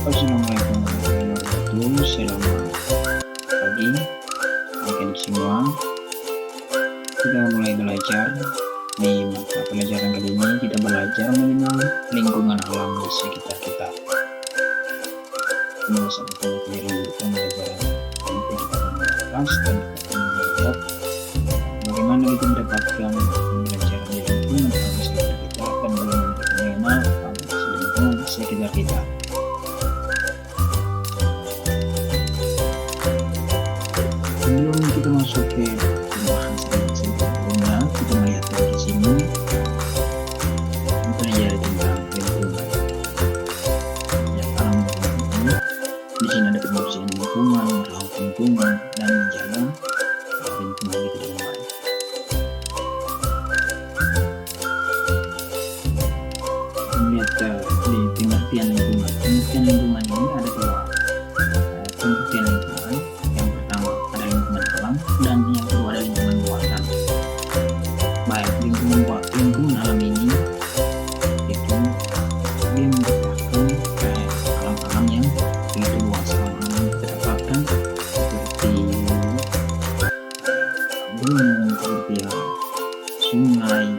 Assalamualaikum warahmatullahi wabarakatuh. Selamat pagi, adik-adik semua. Kita mulai belajar. Di mata pelajaran kali ini kita belajar mengenal lingkungan alam di sekitar kita. Ini salah satu materi pembelajaran yang kita akan bahas dan kita akan melihat bagaimana kita mendapatkan pembelajaran di lingkungan alam di sekitar kita dan bagaimana kita mengenal alam di lingkungan sekitar kita. Sebelum kita masuk ke pembahasan sebelumnya, kita melihat di sini mempelajari tentang lingkungan. Ya, alam lingkungan. Di sini ada kebersihan lingkungan, merawat lingkungan, dan menjaga lingkungan kita dengan baik. Melihat di pengertian lingkungan. Pengertian lingkungan ini ada dua pengertian lingkungan. Yang pertama ada lingkungan alam dan yang kedua ada lingkungan buatan. Baik, lingkungan alam ini itu dia menciptakan alam-alam yang begitu luas, alam yang kita dapatkan seperti gunung, seperti sungai,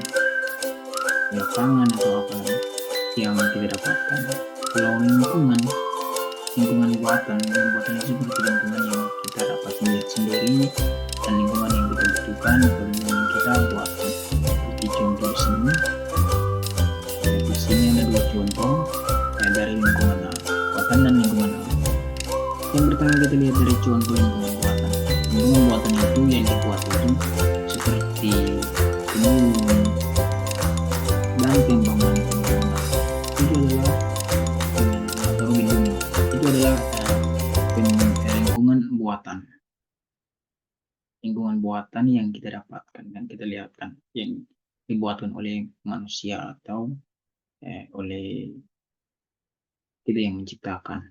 lapangan atau apa yang kita dapatkan. Kalau lingkungan buatan itu seperti lingkungan yang kita dapat melihat sendiri dan lingkungan yang kita butuhkan atau lingkungan yang kita buat. Seperti contoh di sini ada dua contoh dari lingkungan buatan dan lingkungan alam. Yang pertama kita lihat dari contoh lingkungan buatan. Lingkungan buatan itu yang dibuat itu seperti gunung dan pembangunan itu adalah lingkungan buatan yang kita dapatkan dan kita lihatkan yang dibuatkan oleh manusia atau oleh kita yang menciptakan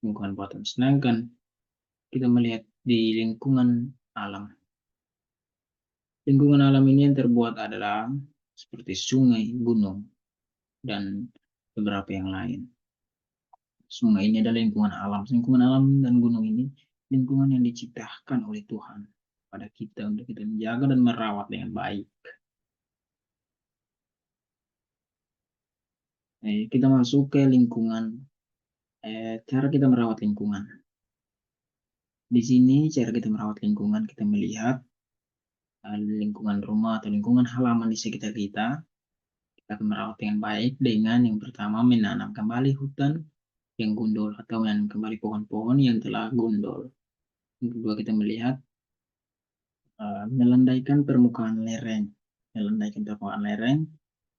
lingkungan buatan. Sedangkan kita melihat di lingkungan alam ini yang terbuat adalah seperti sungai, gunung, dan beberapa yang lain. Sungai ini adalah lingkungan alam dan gunung ini lingkungan yang diciptakan oleh Tuhan pada kita untuk kita menjaga dan merawat dengan baik. Kita masuk ke lingkungan, cara kita merawat lingkungan. Di sini cara kita merawat lingkungan, kita melihat lingkungan rumah atau lingkungan halaman di sekitar kita. Kita akan merawat dengan baik dengan yang pertama menanam kembali hutan yang gundul atau menanam kembali pohon-pohon yang telah gundul. Yang kedua kita melihat melandaikan permukaan lereng.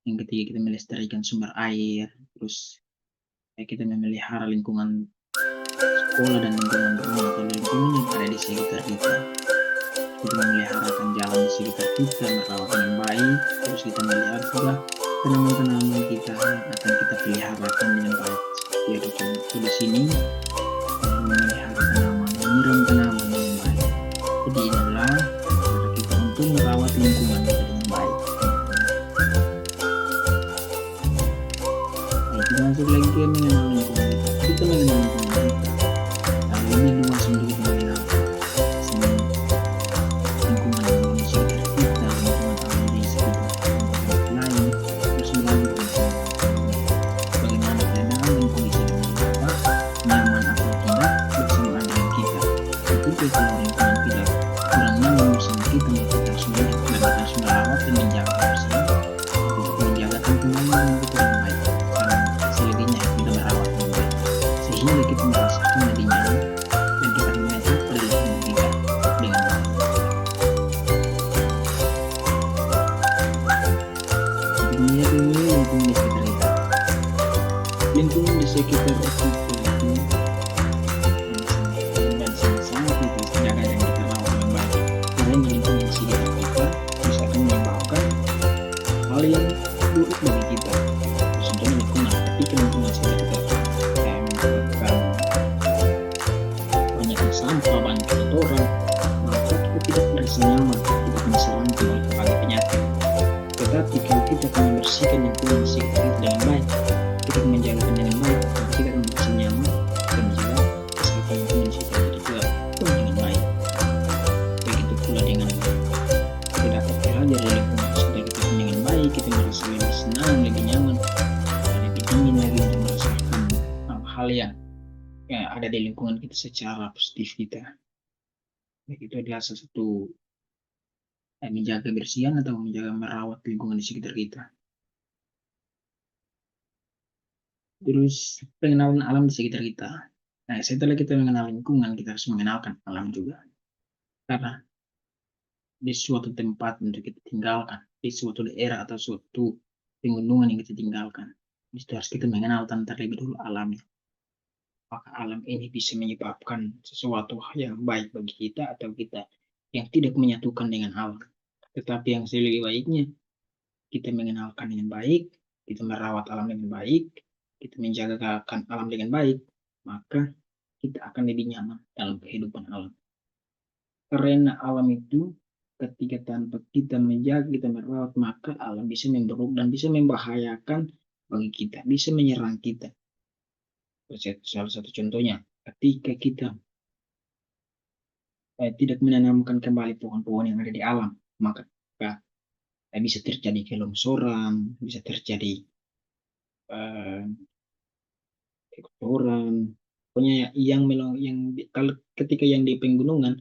Yang ketiga kita melestarikan sumber air. Terus kita memelihara lingkungan sekolah dan lingkungan rumah atau lingkungan yang ada di sekitar kita. Kita memeliharakan jalan di sekitar kita, merawat dengan baik. Terus kita melihat juga tanaman-tanaman kita akan kita peliharakan dengan baik. Seperti ada contoh di sini memelihara tanaman, menyiram tanaman dengan baik. Jadi ini adalah cara kita untuk merawat lingkungan kita dengan baik. Kita masuk lagi ke mengenal lingkungan kita. Kita mengenal lingkungan kita. Kali ini luas untuk kita mengenal lingkungan alam di sekitar kita, lingkungan alam di sekitar tempat lain. Terus bagaimana keadaan dan kondisi kita, nyaman atau tidak bersama dengan kita. Itu kalau lingkungan kita kurang nyaman bersama kita, kita harus merawat dan menjaga bersama, menjaga lingkungan kita dengan baik. Selebihnya kita merawat dengan baik sehingga kita merasakan lebih nyaman dan kita melihat hal yang ada di lingkungan kita secara positif kita. Itu adalah salah satu menjaga kebersihan atau menjaga merawat lingkungan di sekitar kita. Terus pengenalan alam di sekitar kita. Nah, setelah kita mengenal lingkungan, kita harus mengenalkan alam juga. Karena di suatu tempat untuk kita tinggalkan, di suatu daerah atau suatu pegunungan yang kita tinggalkan, itu harus kita mengenal terlebih dulu alamnya. Apakah alam ini bisa menyebabkan sesuatu yang baik bagi kita atau kita yang tidak menyatukan dengan alam. Tetapi yang lebih baiknya, kita mengenalkan dengan baik, kita merawat alam dengan baik, kita menjaga alam dengan baik, maka kita akan lebih nyaman dalam kehidupan alam. Karena alam itu ketika tanpa kita menjaga, kita merawat, maka alam bisa memburuk dan bisa membahayakan bagi kita, bisa menyerang kita. Salah satu contohnya, ketika kita tidak menanamkan kembali pohon-pohon yang ada di alam, maka bisa terjadi longsoran, bisa terjadi kotoran. Pokoknya yang kalau ketika yang di pegunungan,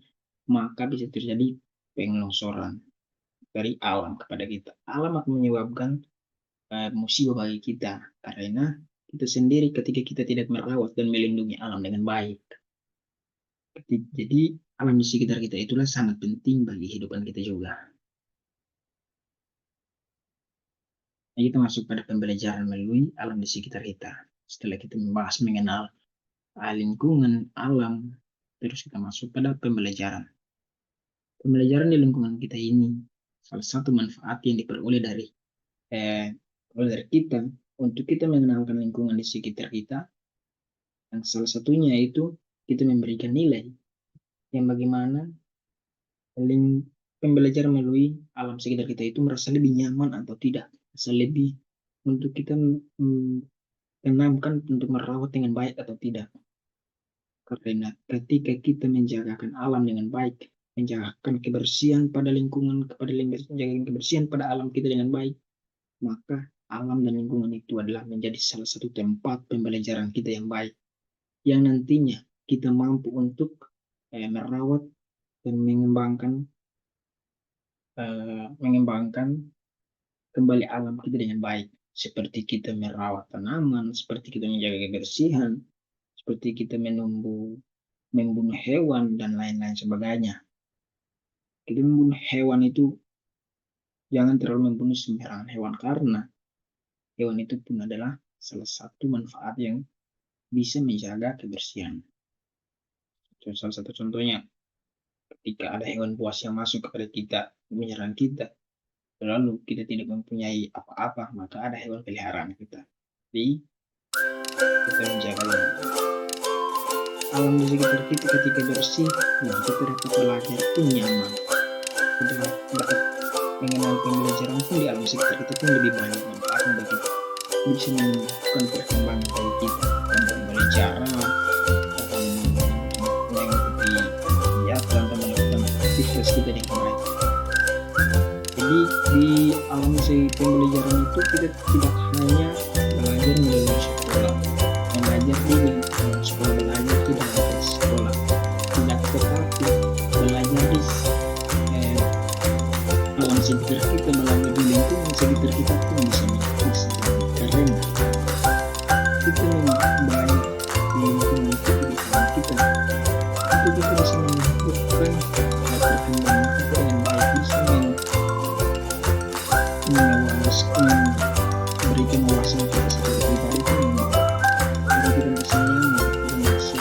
maka bisa terjadi penglongsoran dari alam kepada kita. Alam akan menyebabkan musibah bagi kita karena kita sendiri ketika kita tidak merawat dan melindungi alam dengan baik. Jadi alam di sekitar kita itulah sangat penting bagi kehidupan kita juga. Nah, kita masuk pada pembelajaran melalui alam di sekitar kita. Setelah kita membahas mengenal lingkungan, alam, terus kita masuk pada pembelajaran. Pembelajaran di lingkungan kita ini salah satu manfaat yang diperoleh dari kita untuk kita mengenalkan lingkungan di sekitar kita. Dan salah satunya itu kita memberikan nilai yang bagaimana pembelajaran melalui alam sekitar kita itu merasa lebih nyaman atau tidak, merasa lebih untuk kita tanamkan untuk merawat dengan baik atau tidak. Karena ketika kita menjagakan alam dengan baik, menjagakan kebersihan pada lingkungan, menjaga kebersihan pada alam kita dengan baik, maka alam dan lingkungan itu adalah menjadi salah satu tempat pembelajaran kita yang baik, yang nantinya kita mampu untuk merawat dan mengembangkan kembali alam kita dengan baik, seperti kita merawat tanaman, seperti kita menjaga kebersihan, seperti kita membunuh hewan dan lain-lain sebagainya. Kita membunuh hewan itu jangan terlalu membunuh sembarangan hewan, karena hewan itu pun adalah salah satu manfaat yang bisa menjaga kebersihan. Salah satu contohnya, ketika ada hewan buas yang masuk kepada kita, menyerang kita, lalu kita tidak mempunyai apa-apa, maka ada hewan peliharaan kita. Jadi, kita menjaga alam di sekitar kita ketika bersih, nah kita dapat belajar pun nyaman. Kita dapat mengenal pembelajaran pun di alam sekitar kita pun lebih banyak manfaatnya bagi kita. Bisa menunjukkan perkembangan bagi kita dan belajar aktivitas kita dengan baik. Jadi di alam pembelajaran itu kita tidak hanya belajar melalui sekolah, belajar di sekolah, belajar tidak di sekolah, tidak, tetapi belajar di alam sekitar kita, belajar di lingkungan sekitar kita pun bisa karena kita membangun lingkungan kita di alam kita, itu kita bisa menentukan perkembangan kita dengan baik, bisa memberikan wawasan kita secara pribadi pun karena kita merasa nyaman, kita merasa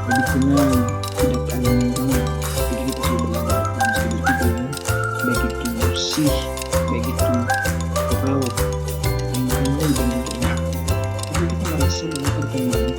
lebih tenang, tidak terlalu lingkungan. Jadi kita sudah belajar dalam sekitar kita yang begitu bersih, begitu terawat, lingkungan dengan enak. Jadi kita merasa bahwa perkembangan